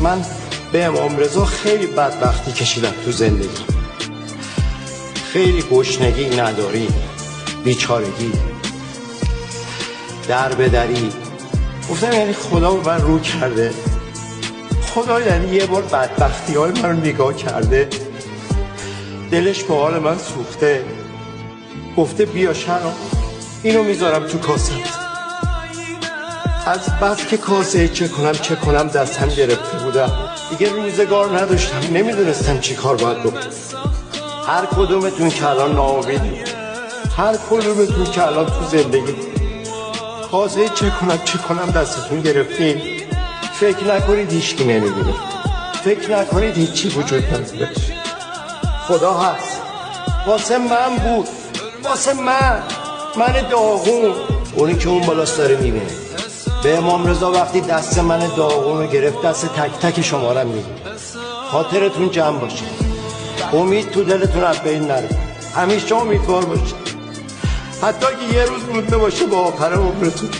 من به امام رضا خیلی بدبختی کشیدم تو زندگی، خیلی گشنگی، نداری، بیچارگی، در به دری. گفتم یعنی خدا به من رو کرده، خدا یعنی یه بار بدبختی های من رو نگاه کرده، دلش به حال من سوخته، گفته بیا شرم اینو میذارم تو کاسه. از بس که کاسه چه کنم دستم گرفته بودم، دیگه روزگار نداشتم، نمیدونستم چی کار باید بکنم. هر کدومتون که الان ناامیدی، هر کدومتون که الان تو زندگی کاسه چه کنم دستتون گرفتین، فکر نکنید هیچکی نمیبینه، فکر نکنید هیچی وجود نداره. خدا هست، واسه من بود، واسه من داغون، اونی که اون بالاست داره میبینه. به امام رضا وقتی دست من داغون رو گرفت، دست تک تک شما رو میگیره. خاطرتون جمع باشه، امید تو دلتون از بین نره، همیشه امیدوار باشه، حتی که یه روز مونده باشه با آخر عمرتون.